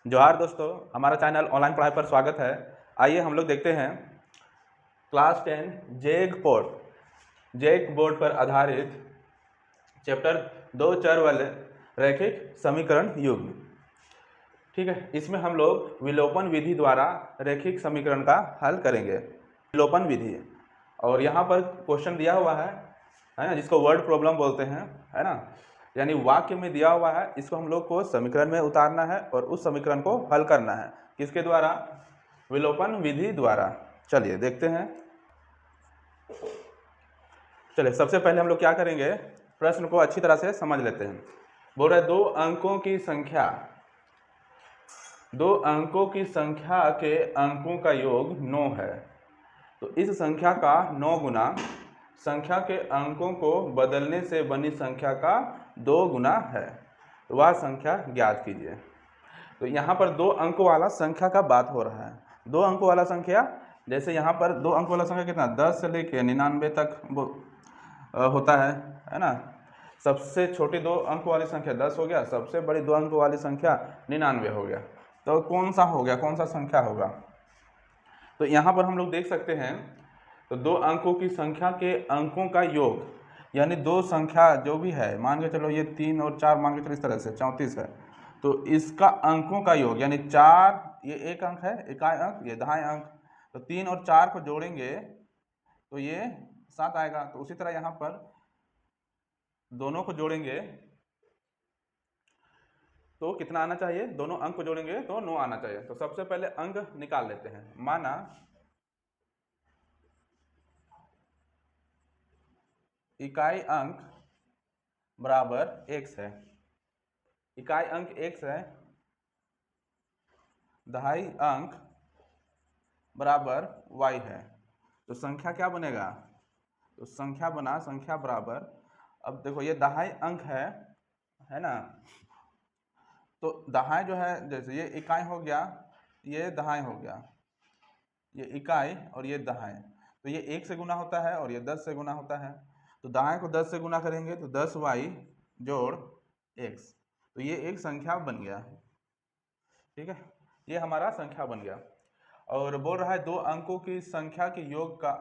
जोहार दोस्तों, हमारा चैनल ऑनलाइन पढ़ाई पर स्वागत है। आइए हम लोग देखते हैं क्लास 10 जेक बोर्ड पर आधारित चैप्टर 2 चर वाले रैखिक समीकरण युग्म। ठीक है, इसमें हम लोग विलोपन विधि द्वारा रैखिक समीकरण का हल करेंगे। विलोपन विधि, और यहाँ पर क्वेश्चन दिया हुआ है ना, जिसको वर्ड प्रॉब्लम बोलते हैं, है ना। यानी वाक्य में दिया हुआ है, इसको हम लोग को समीकरण में उतारना है और उस समीकरण को हल करना है। किसके द्वारा? विलोपन विधि द्वारा। चलिए देखते हैं। चलिए सबसे पहले हम लोग क्या करेंगे, प्रश्न को अच्छी तरह से समझ लेते हैं। बोल रहा है दो अंकों की संख्या के अंकों का योग 9 है। तो इस संख्या का 9 गुना संख्या के अंकों को बदलने से बनी संख्या का 2 गुना है, तो वह संख्या ज्ञात कीजिए। तो यहाँ पर 2 अंकों वाला संख्या का बात हो रहा है। 2 अंकों वाला संख्या, जैसे यहाँ पर 2 अंकों वाला संख्या कितना, 10 से लेके 99 तक होता है ना। सबसे छोटी 2 अंक वाली संख्या 10 हो गया, सबसे बड़ी 2 अंक वाली संख्या 99 हो गया। तो कौन सा हो गया, कौन सा संख्या होगा? तो यहाँ पर हम लोग देख सकते हैं, तो 2 अंकों की संख्या के अंकों का योग, यानी 2 संख्या जो भी है, मान के चलो ये 3 और 4 मान के चलो, इस तरह से 34 है। तो इसका अंकों का योग यानी 4, ये एक अंक है, इकाई अंक, ये दहाई अंक, तो 3 और 4 को जोड़ेंगे तो ये 7 आएगा। तो उसी तरह यहाँ पर दोनों को जोड़ेंगे तो कितना आना चाहिए, दोनों अंक को जोड़ेंगे तो 9 आना चाहिए। तो सबसे पहले अंक निकाल लेते हैं। माना इकाई अंक बराबर x है, इकाई अंक x है, दहाई अंक बराबर y है। तो संख्या क्या बनेगा? तो संख्या बना संख्या बराबर, अब देखो ये दहाई अंक है ना। तो दहाई जो है, जैसे ये इकाई हो गया, ये दहाई हो गया, ये इकाई और ये दहाई, तो ये 1 से गुना होता है और ये 10 से गुना होता है। तो दहाई को 10 से गुना करेंगे तो 10y जोड़ x, तो ये एक संख्या बन गया। ठीक है, ये हमारा संख्या बन गया। और बोल रहा है 2 अंकों की संख्या के योग का,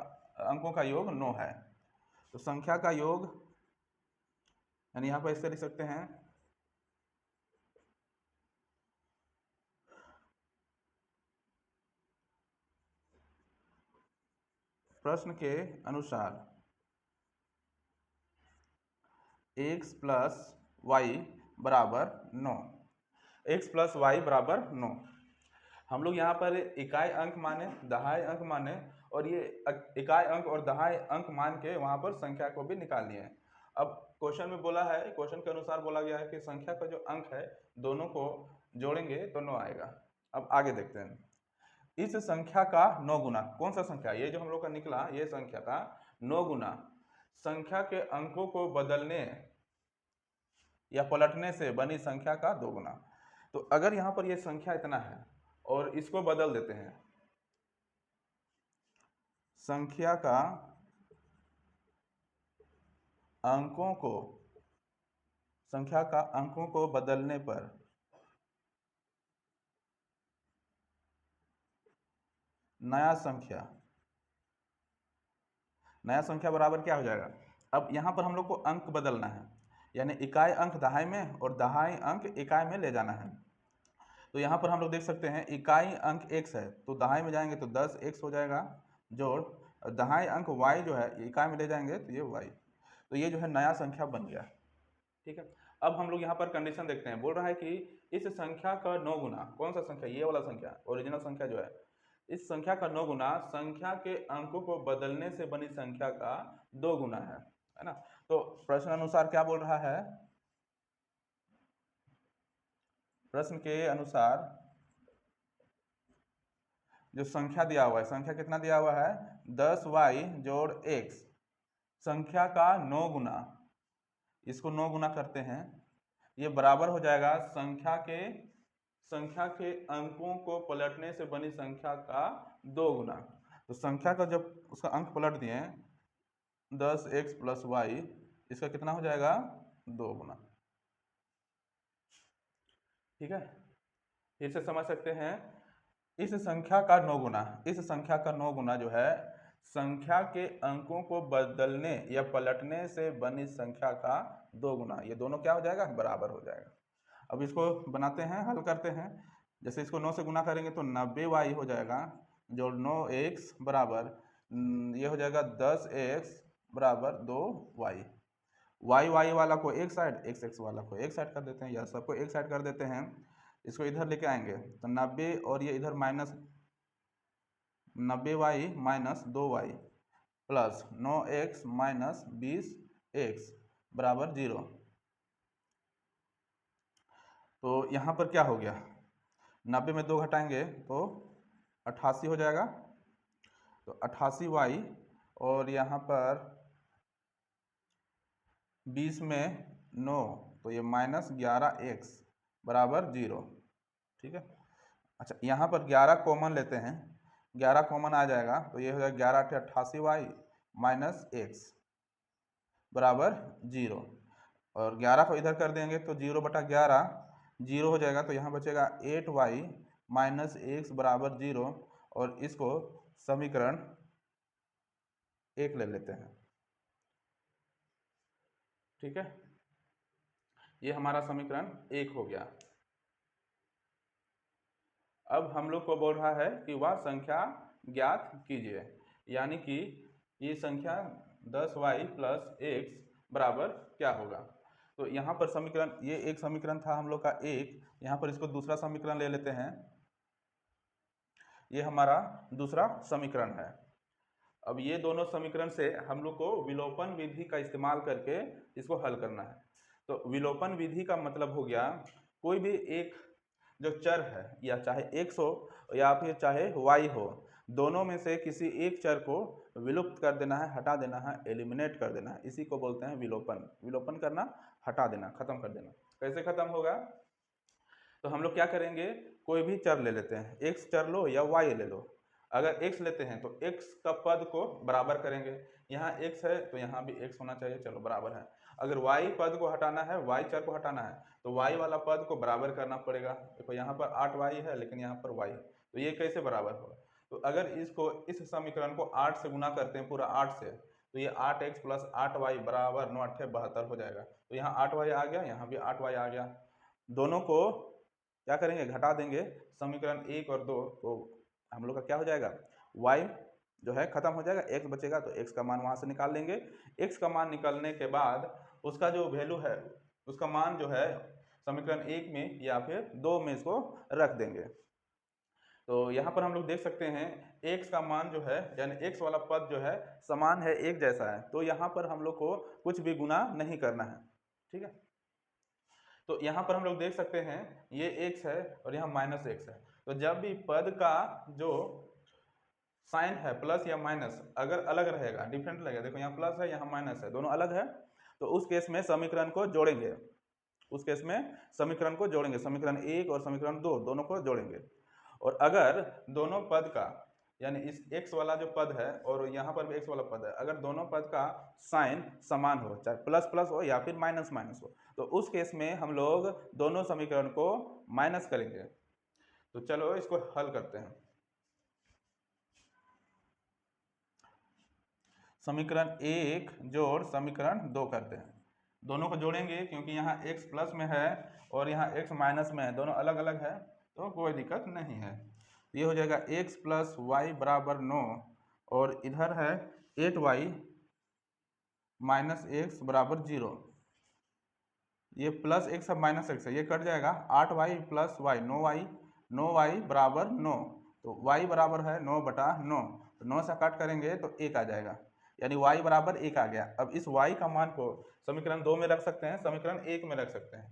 अंकों का योग 9 है। तो संख्या का योग यानी यहाँ पर इससे लिख सकते हैं, प्रश्न के अनुसार x प्लस वाई बराबर 9, x प्लस वाई बराबर 9। हम लोग यहाँ पर इकाई अंक माने, दहाई अंक माने, और ये इकाई अंक और दहाई अंक मान के वहाँ पर संख्या को भी निकालनी है। अब क्वेश्चन में बोला है, क्वेश्चन के अनुसार बोला गया है कि संख्या का जो अंक है दोनों को जोड़ेंगे तो 9 आएगा। अब आगे देखते हैं। इस संख्या का 9 गुना, कौन सा संख्या, ये जो हम लोग का निकला, ये संख्या का 9 गुना संख्या के अंकों को बदलने या पलटने से बनी संख्या का 2 गुना। तो अगर यहाँ पर ये संख्या इतना है और इसको बदल देते हैं, संख्या का अंकों को बदलने पर नया संख्या बराबर क्या हो जाएगा? अब यहाँ पर हम लोग को अंक बदलना है, यानी इकाई अंक दहाई में और दहाई अंक इकाई में ले जाना है। तो यहाँ पर हम लोग देख सकते हैं, इकाई अंक x है तो दहाई में जाएंगे तो 10x हो जाएगा, जोड़ दहाई अंक y जो है इकाई में ले जाएंगे तो ये y, तो ये जो है नया संख्या बन गया। ठीक है, अब हम लोग यहाँ पर कंडीशन देखते हैं। बोल रहा है कि इस संख्या का 9 गुना, कौन सा संख्या, ये वाला संख्या, ओरिजिनल संख्या जो है, इस संख्या का 9 गुना संख्या के अंकों को बदलने से बनी संख्या का 2 गुना है ना। तो प्रश्न अनुसार क्या बोल रहा है, प्रश्न के अनुसार जो संख्या दिया हुआ है, संख्या कितना दिया हुआ है, 10y जोड़ x, संख्या का 9 गुना, इसको 9 गुना करते हैं, ये बराबर हो जाएगा संख्या के अंकों को पलटने से बनी संख्या का 2 गुना। तो संख्या का जब उसका अंक पलट दिए 10x प्लस वाई, इसका कितना हो जाएगा, 2 गुना। ठीक है, फिर से समझ सकते हैं, इस संख्या का 9 गुना, इस संख्या का 9 गुना जो है संख्या के अंकों को बदलने या पलटने से बनी संख्या का 2 गुना, ये दोनों क्या हो जाएगा, बराबर हो जाएगा। अब इसको बनाते हैं, हल करते हैं। जैसे इसको 9 से गुना करेंगे तो 90y हो जाएगा, जो 9x बराबर ये हो जाएगा 10x बराबर 2y। y वाला को एक साइड, x वाला को एक साइड कर देते हैं, या सबको एक साइड कर देते हैं। इसको इधर लेके आएंगे तो 90 और ये इधर minus 90y minus 2y plus 9x minus 20x बराबर 0। तो यहाँ पर क्या हो गया, 90 में 2 घटाएंगे तो 88 हो जाएगा। तो 88y और यहाँ पर 20 में 9, तो ये माइनस 11x बराबर 0। ठीक है। अच्छा, यहाँ पर 11 कॉमन लेते हैं, 11 कॉमन आ जाएगा तो ये हो जाएगा 11 88y माइनस x बराबर 0। और 11 को इधर कर देंगे तो 0/11 0 हो जाएगा, तो यहाँ बचेगा 8y माइनस x बराबर 0। और इसको समीकरण 1 ले लेते हैं। ठीक है, ये हमारा समीकरण 1 हो गया। अब हम लोग को बोल रहा है कि वह संख्या ज्ञात कीजिए, यानी कि ये संख्या 10y प्लस x बराबर क्या होगा। तो यहाँ पर समीकरण, ये एक समीकरण था हम लोग का एक, यहाँ पर इसको दूसरा समीकरण ले लेते हैं। ये हमारा दूसरा समीकरण है। अब ये दोनों समीकरण से हम लोग को विलोपन विधि का इस्तेमाल करके इसको हल करना है। तो विलोपन विधि का मतलब हो गया, कोई भी एक जो चर है, या चाहे x हो या फिर चाहे y हो, दोनों में से किसी एक चर को विलुप्त कर देना है, हटा देना है, एलिमिनेट कर देना है, इसी को बोलते हैं विलोपन। विलोपन करना, हटा देना, खत्म कर देना। कैसे खत्म होगा, तो हम लोग क्या करेंगे, कोई भी चर ले लेते हैं, x चर लो या y ले लो। अगर x लेते हैं तो x का पद को बराबर करेंगे, यहाँ x है तो यहाँ भी x होना चाहिए, चलो बराबर है। अगर y पद को हटाना है, y चर को हटाना है, तो y वाला पद को बराबर करना पड़ेगा। देखो यहाँ पर 8y है लेकिन यहाँ पर y है, तो ये कैसे बराबर होगा। तो अगर इसको, इस समीकरण को 8 से गुना करते हैं, पूरा 8 से, तो ये 8x प्लस 8y बराबर 9 8 72 हो जाएगा। तो यहाँ 8y आ गया, यहाँ भी 8y आ गया। दोनों को क्या करेंगे, घटा देंगे, समीकरण 1 और 2, तो हम लोग का क्या हो जाएगा, y जो है खत्म हो जाएगा, x बचेगा, तो x का मान वहां से निकाल लेंगे। x का मान निकालने के बाद उसका जो वैल्यू है, उसका मान जो है समीकरण 1 में या फिर 2 में इसको रख देंगे। तो यहाँ पर हम लोग देख सकते हैं x का मान जो है, यानी x वाला पद जो है समान है, एक जैसा है, तो यहाँ पर हम लोग को कुछ भी गुना नहीं करना है। ठीक है, तो यहाँ पर हम लोग देख सकते हैं ये x है और यहाँ माइनस x है। तो जब भी पद का जो साइन है, प्लस या माइनस, अगर अलग रहेगा, डिफरेंट लगेगा, देखो यहाँ प्लस है यहाँ माइनस है, दोनों अलग है, तो उस केस में समीकरण को जोड़ेंगे, उस केस में समीकरण को जोड़ेंगे, समीकरण 1 और समीकरण 2 दोनों को जोड़ेंगे। और अगर दोनों पद का, यानी इस x वाला जो पद है और यहाँ पर भी x वाला पद है, अगर दोनों पद का साइन समान हो, चाहे प्लस प्लस हो या फिर माइनस माइनस हो, तो उस केस में हम लोग दोनों समीकरण को माइनस करेंगे। तो चलो इसको हल करते हैं। समीकरण 1 जोड़ समीकरण 2 करते हैं, दोनों को जोड़ेंगे क्योंकि यहाँ x प्लस में है और यहाँ x माइनस में है, दोनों अलग अलग है, तो कोई दिक्कत नहीं है। ये हो जाएगा x प्लस वाई बराबर 9, और इधर है 8y माइनस एक्स बराबर 0। ये प्लस एक्स है माइनस एक्स है, ये कट जाएगा, 8y प्लस वाई 9y बराबर 9, तो y बराबर है 9/9, तो 9 से काट करेंगे तो 1 आ जाएगा, यानी y बराबर 1 आ गया। अब इस y का मान को समीकरण 2 में रख सकते हैं, समीकरण 1 में रख सकते हैं।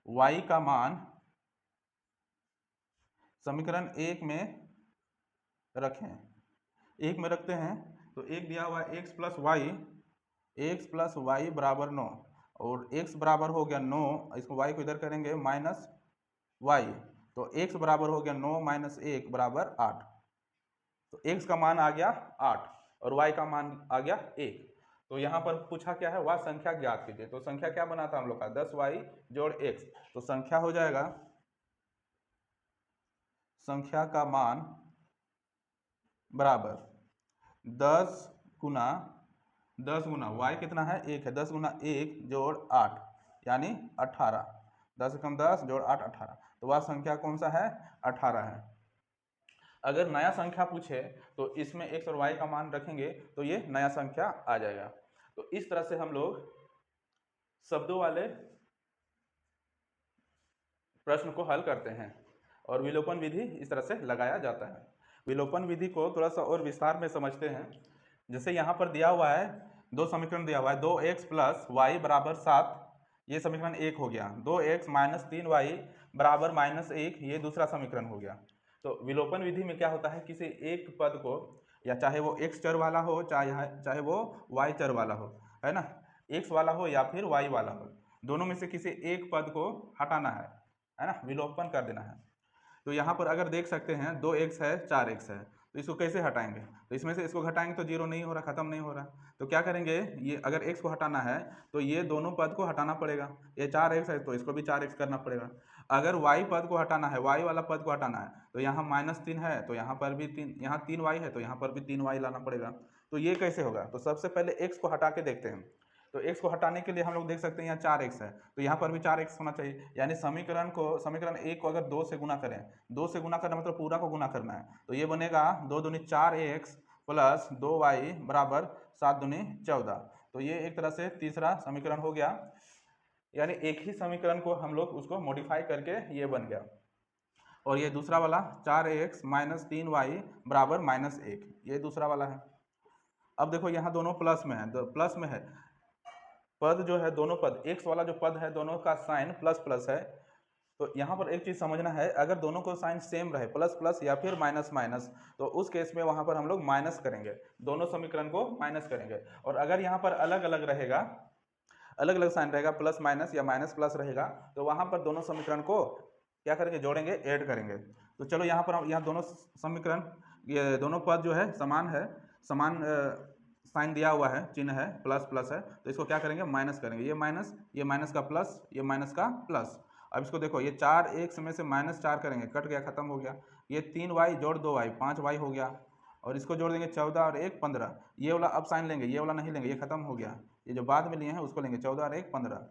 y का मान समीकरण 1 में रखें, 1 में रखते हैं तो 1 दिया हुआ है x प्लस वाई बराबर 9, और x बराबर हो गया 9, इसको y को इधर करेंगे माइनस y, तो x बराबर हो गया 9 माइनस 1 बराबर 8, तो x का मान आ गया 8 और y का मान आ गया 1। तो यहाँ पर पूछा क्या है, वह संख्या ज्ञात कीजिए। तो संख्या क्या बना था हम लोग का, 10y जोड़ x, तो संख्या हो जाएगा संख्या का मान बराबर 10 गुना y कितना है 1 है, 10 गुना 1 जोड़ 8 यानी 18, 10 कम 10 जोड़ 8 18, तो वह संख्या कौन सा है 18 है। अगर नया संख्या पूछे तो इसमें x और y का मान रखेंगे तो ये नया संख्या आ जाएगा। तो इस तरह से हम लोग शब्दों वाले प्रश्न को हल करते हैं और विलोपन विधि इस तरह से लगाया जाता है। विलोपन विधि को थोड़ा सा और विस्तार में समझते हैं। जैसे यहाँ पर दिया हुआ है दो समीकरण दिया हुआ है, 2x प्लस वाई बराबर 7, ये समीकरण 1 हो गया। 2x माइनस 3y बराबर -1, ये दूसरा समीकरण हो गया। तो विलोपन विधि में क्या होता है, किसी एक पद को, या चाहे वो x चर वाला हो चाहे वो y चर वाला हो, है ना, x वाला हो या फिर y वाला हो, दोनों में से किसी एक पद को हटाना है ना, विलोपन कर देना है। तो यहाँ पर अगर देख सकते हैं 2x है 4x है, तो इसको कैसे हटाएंगे, तो इसमें से इसको घटाएंगे तो जीरो नहीं हो रहा, खत्म नहीं हो रहा, तो क्या करेंगे, ये अगर x को हटाना है तो ये दोनों पद को हटाना पड़ेगा। ये 4x है तो इसको भी 4x करना पड़ेगा। अगर y पद को हटाना है, y वाला पद को हटाना है, तो यहाँ -3 है तो यहाँ पर भी 3, यहाँ 3y है तो यहाँ पर भी 3y लाना पड़ेगा। तो ये कैसे होगा, तो सबसे पहले x को हटा के देखते हैं। तो x को हटाने के लिए हम लोग देख सकते हैं यहाँ 4x है तो यहाँ पर भी 4x होना चाहिए, यानी समीकरण 1 को अगर 2 से गुना करें, 2 से गुना करना मतलब पूरा को गुना करना है, तो ये बनेगा 2 दूनी 4x प्लस 2y बराबर 7 दूनी 14। तो ये एक तरह से तीसरा समीकरण हो गया, यानी एक ही समीकरण को हम लोग उसको मॉडिफाई करके ये बन गया। और ये दूसरा वाला 4x माइनस 3y बराबर -1, ये दूसरा वाला है। अब देखो यहाँ दोनों प्लस में है, प्लस में है पद जो है, दोनों पद, x वाला जो पद है दोनों का साइन प्लस प्लस है। तो यहाँ पर एक चीज़ समझना है, अगर दोनों को साइन सेम रहे, प्लस प्लस या फिर माइनस माइनस, तो उस केस में वहाँ पर हम लोग माइनस करेंगे, दोनों समीकरण को माइनस करेंगे। और अगर यहाँ पर अलग अलग रहेगा, अलग अलग साइन रहेगा, प्लस माइनस या माइनस प्लस रहेगा, तो वहाँ पर दोनों समीकरण को क्या करेंगे, जोड़ेंगे, ऐड करेंगे। तो चलो यहाँ पर हम, यहाँ दोनों समीकरण, ये दोनों पद जो है समान है, समान साइन दिया हुआ है, चिन्ह है, प्लस प्लस है, तो इसको क्या करेंगे, माइनस करेंगे। ये माइनस का प्लस, ये माइनस का प्लस। अब इसको देखो, ये 4x में से -4 करेंगे, कट गया, खत्म हो गया। ये 3y जोड़ 2y 5y हो गया, और इसको जोड़ देंगे 14 और 1 15। ये वाला अब साइन लेंगे, ये वाला नहीं लेंगे, ये खत्म हो गया। ये जो बाद में लिए हैं उसको लेंगे, 14 और 1 15।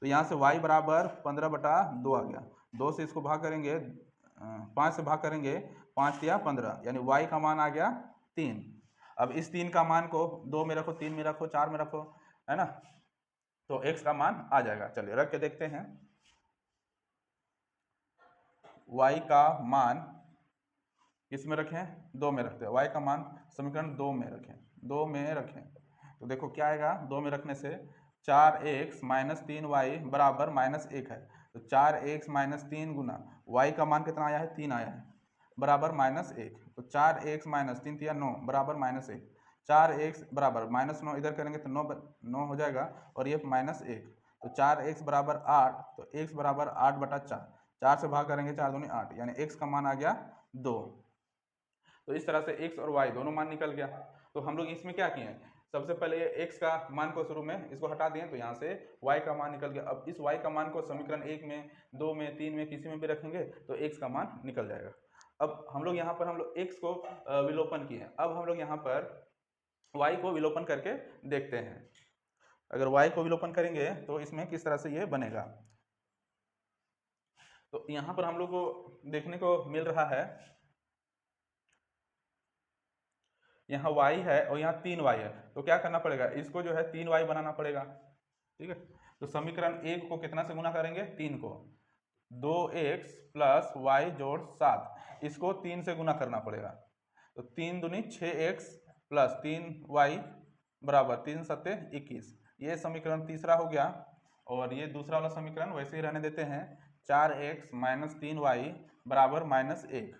तो यहाँ से y बराबर 15/2 आ गया। 2 से इसको भाग करेंगे, 5 से भाग करेंगे, 5 या 15, यानी y का मान आ गया 3। अब इस 3 का मान को 2 में रखो, 3 में रखो, 4 में रखो, है ना, तो x का मान आ जाएगा। चलिए रख के देखते हैं। y का मान किस में रखें, 2 में रखते हैं, y का मान समीकरण 2 में रखें, 2 में रखें। तो देखो क्या आएगा, 2 में रखने से 4x माइनस 3y बराबर -1 है, तो 4x माइनस 3 गुना y का मान कितना आया है, 3 आया है, बराबर -1। तो 4x माइनस 3 3 9 बराबर -1, 4x बराबर -9 इधर करेंगे तो 9 हो जाएगा, और ये -1, तो 4x बराबर 8, तो x बराबर 8/4, 4 से भाग करेंगे, 4 दूनी 8, यानी x का मान आ गया 2। तो इस तरह से x और y दोनों मान निकल गया। तो हम लोग इसमें क्या किए, सबसे पहले ये x का मान को शुरू में इसको हटा दिए, तो यहाँ से y का मान निकल गया। अब इस y का मान को समीकरण 1 में, 2 में, 3 में, किसी में भी रखेंगे तो x का मान निकल जाएगा। अब हम लोग यहाँ पर x को विलोपन किए, अब हम लोग यहाँ पर y को विलोपन करके देखते हैं। अगर y को विलोपन करेंगे तो इसमें किस तरह से ये बनेगा, तो यहाँ पर हम लोग को देखने को मिल रहा है, यहाँ y है और यहाँ 3y है, तो क्या करना पड़ेगा, इसको जो है 3y बनाना पड़ेगा, ठीक है। तो समीकरण 1 को कितना से गुना करेंगे, 3 को, 2x प्लस y जोड़ 7, इसको 3 से गुना करना पड़ेगा, तो 3 दूनी 6x प्लस 3y बराबर 3 सत्ते 21, ये समीकरण तीसरा हो गया। और ये दूसरा वाला समीकरण वैसे ही रहने देते हैं, 4x माइनस 3y बराबर -1,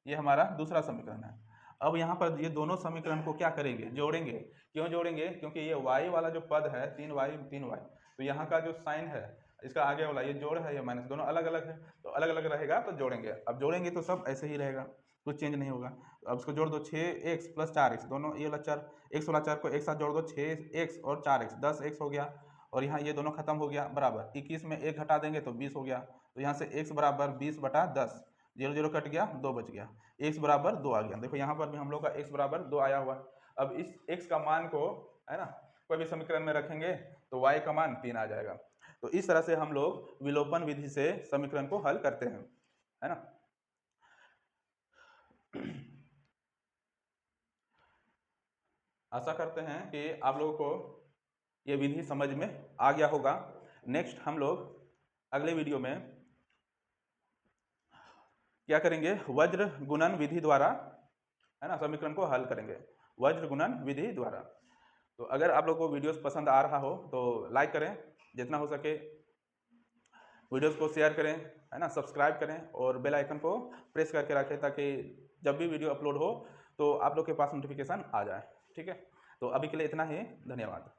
ये हमारा दूसरा समीकरण है। अब यहाँ पर ये दोनों समीकरण को क्या करेंगे, जोड़ेंगे। क्यों जोड़ेंगे, क्योंकि ये y वाला जो पद है 3y, तो यहाँ का जो साइन है इसका आगे वाला ये जोड़ है, ये माइनस, दोनों अलग अलग है, तो अलग अलग रहेगा तो जोड़ेंगे। अब जोड़ेंगे तो सब ऐसे ही रहेगा, कुछ चेंज नहीं होगा। अब इसको जोड़ दो, 6x प्लस 4x, दोनों ये वाला चर, x वाला चर को एक साथ जोड़ दो, 6x और 4x 10x हो गया, और यहाँ ये दोनों खत्म हो गया, बराबर 21 में 1 हटा देंगे तो 20 हो गया, तो यहाँ से x बराबर 20/10, 0 0 कट गया, 2 बच गया, x बराबर 2 आ गया। देखो यहाँ पर भी हम लोग का x बराबर 2 आया हुआ है। अब इस x का मान को, है ना, कोई भी समीकरण में रखेंगे तो y का मान 3 आ जाएगा। तो इस तरह से हम लोग विलोपन विधि से समीकरण को हल करते हैं, है ना। आशा करते हैं कि आप लोगों को ये विधि समझ में आ गया होगा। नेक्स्ट हम लोग अगले वीडियो में क्या करेंगे, वज्र गुणन विधि द्वारा, है ना, समीकरण को हल करेंगे वज्र गुणन विधि द्वारा। तो अगर आप लोग को वीडियोस पसंद आ रहा हो तो लाइक करें, जितना हो सके वीडियोस को शेयर करें, है ना, सब्सक्राइब करें और बेल आइकन को प्रेस करके रखें ताकि जब भी वीडियो अपलोड हो तो आप लोग के पास नोटिफिकेशन आ जाए। ठीक है, तो अभी के लिए इतना ही, धन्यवाद।